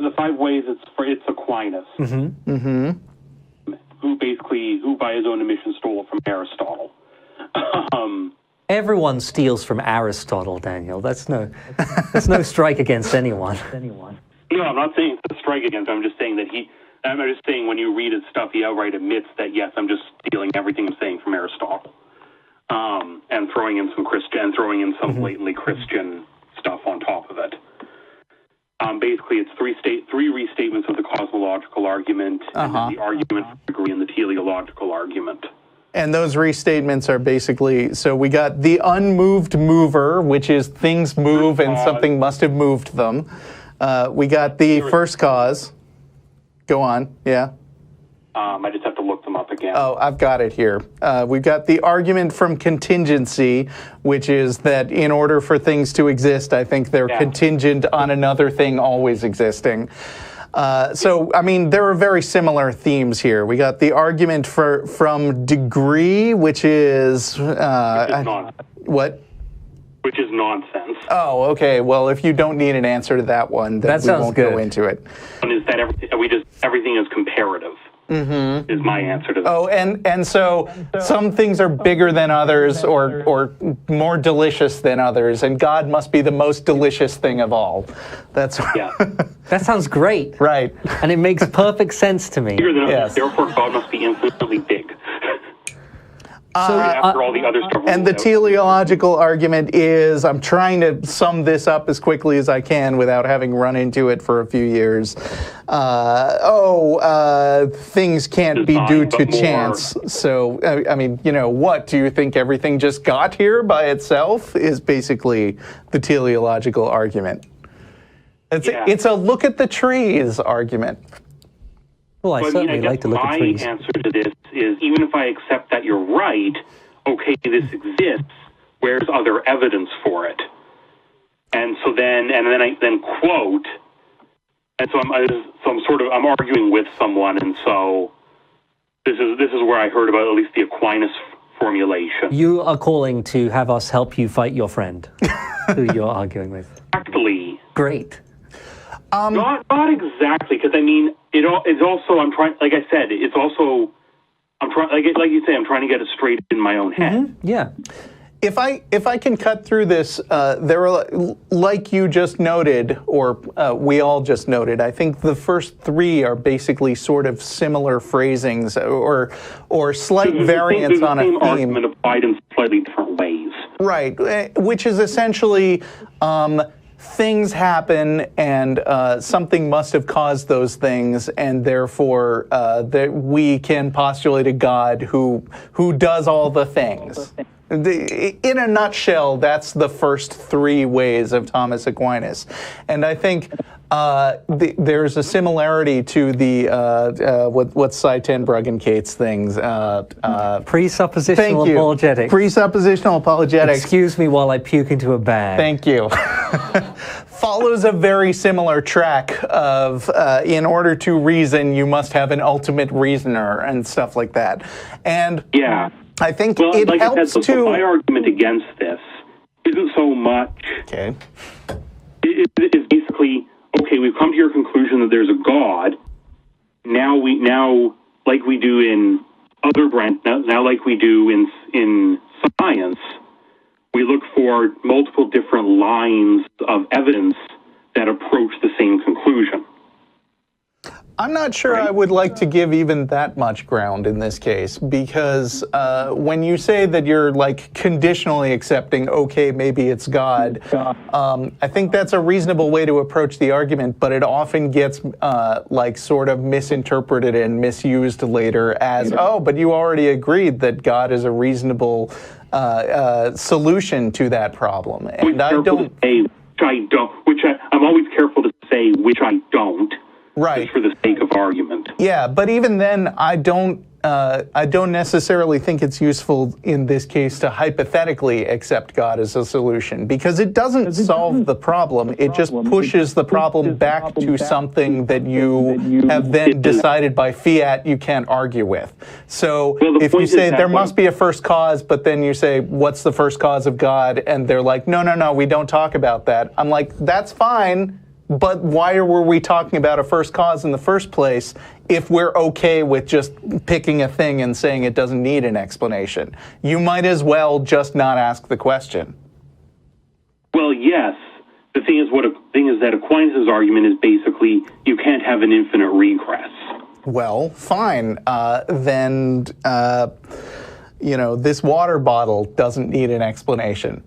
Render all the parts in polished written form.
the five ways, it's Aquinas, who by his own admission stole from Aristotle. Everyone steals from Aristotle, Daniel. That's no strike against anyone. No, I'm not saying it's a strike against him. I'm just saying that I'm just saying when you read his stuff, he outright admits that, yes, I'm just stealing everything I'm saying from Aristotle, and throwing in some blatantly Christian stuff on top of it. Basically, it's three restatements of the cosmological argument, and then the argument for degree and the teleological argument. And those restatements are basically, so we got the unmoved mover, which is things move and something must have moved them. We got the first cause. Go on, yeah. I just have to look them up again. Oh, I've got it here. We've got the argument from contingency, which is that in order for things to exist, I think they're contingent on another thing always existing. So, I mean, there are very similar themes here. We got the argument from degree, which is... what? Which is nonsense. Oh, okay. Well, if you don't need an answer to that one, then we won't go into it. One is that everything is comparative. Is my answer to that. Oh, and so some things are bigger than others or more delicious than others, and God must be the most delicious thing of all. That's That sounds great. Right. And it makes perfect sense to me. Bigger than others, therefore God must be infinitely big. After all the other stuff. And the teleological argument is, I'm trying to sum this up as quickly as I can without having run into it for a few years. Things can't be due to chance. So, I mean, what? Do you think everything just got here by itself? Is basically the teleological argument. It's a look at the trees argument. Well, I certainly like to look at trees. My answer to this is, even if I accept that you're right, okay, this exists, where's other evidence for it? And so then I quote, and so I'm arguing with someone, and so this is where I heard about at least the Aquinas formulation. You are calling to have us help you fight your friend who you're arguing with. Exactly. Great. Not exactly, because I mean, it's also, I'm trying, like I said, it's also, I'm trying, like you say, I'm trying to get it straight in my own head. Yeah. If I can cut through this, there are, like you just noted, or we all just noted, I think the first three are basically sort of similar phrasings or slight variants on a theme. Argument applied in slightly different ways. Right, which is essentially things happen and something must have caused those things, and therefore that we can postulate a God who does all the things. In a nutshell, that's the first three ways of Thomas Aquinas. And I think there's a similarity to the, what's Cy ten Bruggen-Kate's things? Presuppositional apologetics. Presuppositional apologetics. Excuse me while I puke into a bag. Thank you. Follows a very similar track of, in order to reason, you must have an ultimate reasoner and stuff like that. And I think it helps to... So my argument against this isn't so much... Okay. It's basically, okay, we've come to your conclusion that there's a God. Now, like we do in other now like we do in science, we look for multiple different lines of evidence that approach the same conclusion. I'm not sure I would like to give even that much ground in this case, because when you say that you're like conditionally accepting, okay, maybe it's God, I think that's a reasonable way to approach the argument, but it often gets like sort of misinterpreted and misused later as, oh, but you already agreed that God is a reasonable solution to that problem. And I'm always careful to say which I don't. Right. Just for the sake of argument. Yeah, but even then, I don't necessarily think it's useful in this case to hypothetically accept God as a solution, because it doesn't solve the problem. It just pushes the problem back to something that you have then decided by fiat you can't argue with. So if you say there must be a first cause, but then you say, what's the first cause of God? And they're like, no, we don't talk about that. I'm like, that's fine. but why were we talking about a first cause in the first place if we're okay with just picking a thing and saying it doesn't need an explanation? You might as well just not ask the question. Well, yes. The thing is that Aquinas' argument is basically you can't have an infinite regress. Well, fine. Then this water bottle doesn't need an explanation.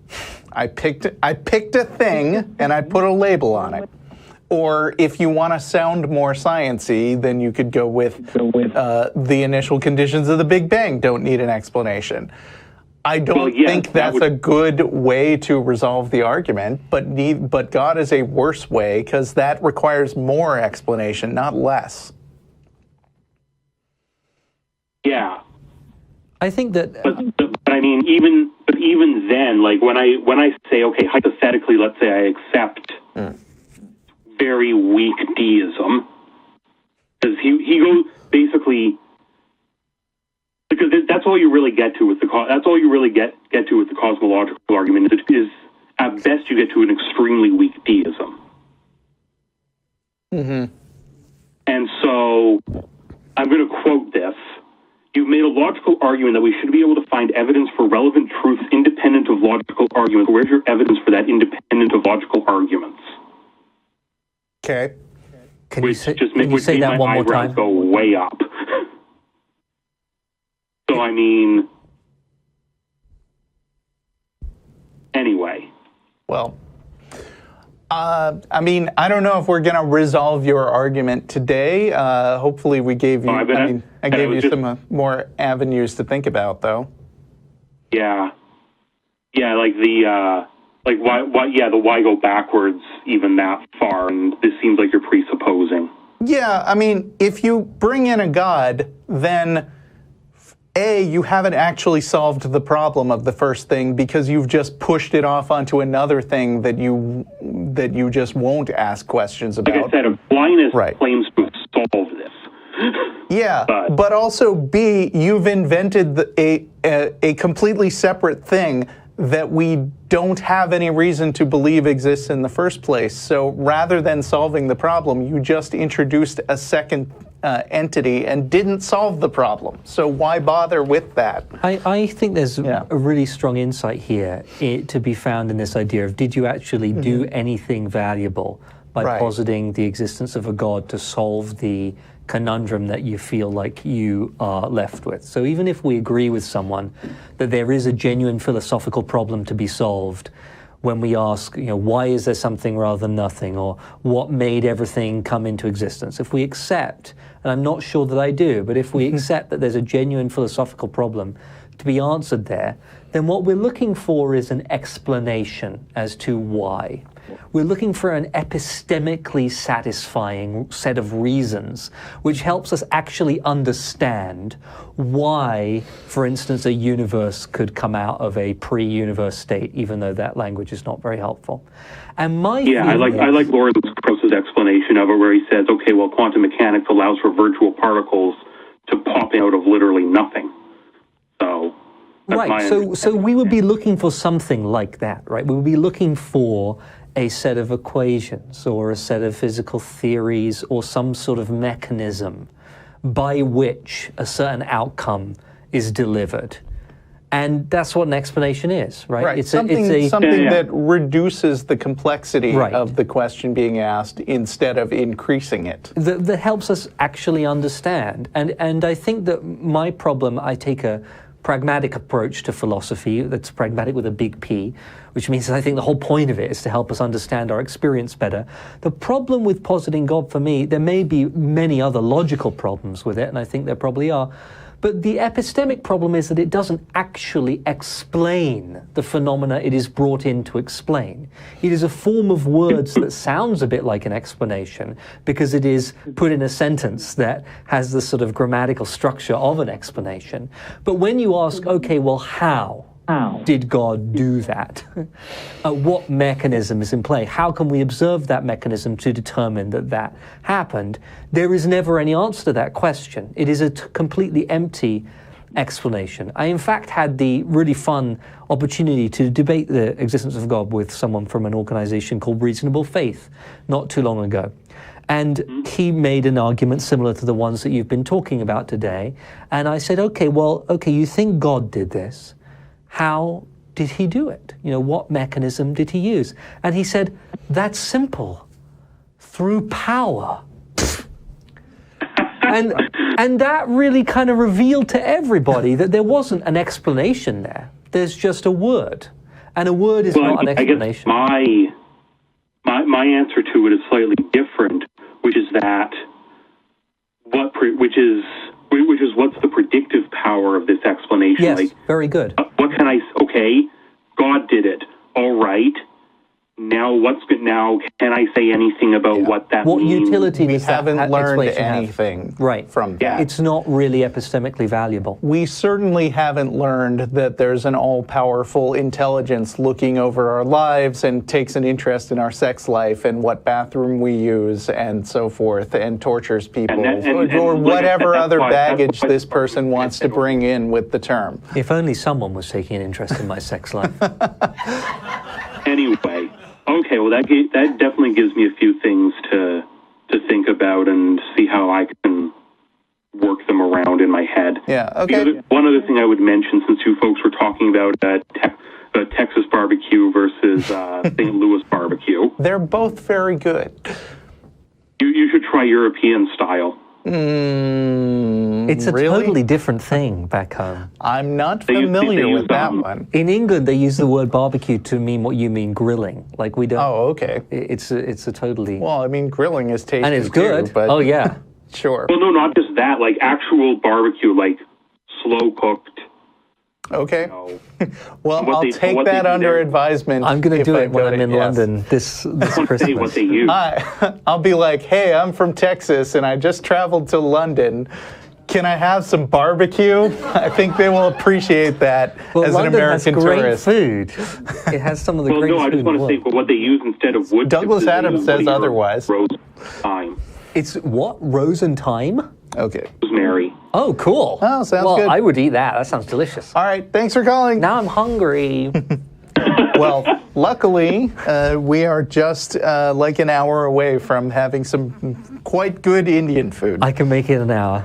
I picked a thing and I put a label on it. Or if you want to sound more sciencey, then you could go with the initial conditions of the Big Bang don't need an explanation. I don't think that's a good way to resolve the argument, but God is a worse way because that requires more explanation, not less. Yeah. I think that. But I mean, even then, like when I say, okay, hypothetically, let's say I accept very weak deism, because he goes basically, because that's all you really get to with the cosmological argument is at best you get to an extremely weak deism. Mm-hmm. And so I'm going to quote this. You've made a logical argument that we should be able to find evidence for relevant truths independent of logical arguments. Where's your evidence for that independent of logical arguments? Okay. Can you say that one more time? Go way up. So, I mean, anyway. Well, I mean, I don't know if we're going to resolve your argument today. Hopefully we gave you, I gave you some more avenues to think about, though. Yeah. Yeah, like the why go backwards even that far? And this seems like you're presupposing. Yeah, I mean, if you bring in a God, then you haven't actually solved the problem of the first thing because you've just pushed it off onto another thing that you just won't ask questions about. Like I said, Aquinas claims to solve this. Yeah, but also B, you've invented a completely separate thing that we don't have any reason to believe exists in the first place. So rather than solving the problem, you just introduced a second entity and didn't solve the problem. So why bother with that? I think there's a really strong insight here to be found in this idea of did you actually do anything valuable by positing the existence of a God to solve the conundrum that you feel like you are left with. So even if we agree with someone that there is a genuine philosophical problem to be solved, when we ask, why is there something rather than nothing, or what made everything come into existence? If we accept, and I'm not sure that I do, but if we accept that there's a genuine philosophical problem to be answered there, then what we're looking for is an explanation as to why. We're looking for an epistemically satisfying set of reasons which helps us actually understand why, for instance, a universe could come out of a pre-universe state, even though that language is not very helpful. And I like Lawrence Krauss's explanation of it, where he says, okay, well, quantum mechanics allows for virtual particles to pop out of literally nothing. So so we would be looking for something like that, right? We would be looking for a set of equations or a set of physical theories or some sort of mechanism by which a certain outcome is delivered. And that's what an explanation is, right? It's something that reduces the complexity of the question being asked instead of increasing it. That helps us actually understand. And I think that my problem, I take a pragmatic approach to philosophy that's pragmatic with a big P, which means I think the whole point of it is to help us understand our experience better. The problem with positing God for me, there may be many other logical problems with it, and I think there probably are, but the epistemic problem is that it doesn't actually explain the phenomena it is brought in to explain. It is a form of words that sounds a bit like an explanation because it is put in a sentence that has the sort of grammatical structure of an explanation. But when you ask, okay, well, how did God do that? What mechanism is in play? How can we observe that mechanism to determine that that happened? There is never any answer to that question. It is a completely empty explanation. I, in fact, had the really fun opportunity to debate the existence of God with someone from an organization called Reasonable Faith not too long ago. And he made an argument similar to the ones that you've been talking about today. And I said, okay, you think God did this. How did he do it? What mechanism did he use? And he said, that's simple. Through power. And that really kind of revealed to everybody that there wasn't an explanation there. There's just a word. And a word is not an explanation. I guess my answer to it is slightly different, which is that which is what's the predictive power of this explanation? Yes, very good. What can I? Okay, God did it. All right. Now what's good? Now can I say anything about what that means? What utility does that haven't learned explanation anything have? From that. It's not really epistemically valuable. We certainly haven't learned that there's an all-powerful intelligence looking over our lives and takes an interest in our sex life and what bathroom we use and so forth and tortures people or whatever other baggage this person wants to bring in with the term. If only someone was taking an interest in my sex life. Anyway. Okay, well, that definitely gives me a few things to think about and see how I can work them around in my head. Yeah, okay. One other thing I would mention, since you folks were talking about Texas barbecue versus St. Louis barbecue. They're both very good. You should try European style. It's a totally different thing back home. I'm not familiar with that one. In England, they use the word barbecue to mean what you mean grilling. Like we don't. Oh, okay. It's a totally. Well, I mean, grilling is tasty and it's good. Too, but oh yeah, sure. Well, no, not just that. Like actual barbecue, like slow cooked. Okay. Well, I'll take that under advisement. I'm going to do it when I'm in London this Christmas. What they use. I'll be like, hey, I'm from Texas and I just traveled to London. Can I have some barbecue? I think they will appreciate that as London an American has great tourist. Food. It has some of the greatest food. I just want to say, but what they use instead of wood. Douglas Adams says otherwise. Rose thyme. It's what? Rose and thyme? Okay. Rosemary. Oh, cool. Oh, sounds good. Well, I would eat that. That sounds delicious. All right, thanks for calling. Now I'm hungry. Well, luckily, we are just like an hour away from having some quite good Indian food. I can make it an hour.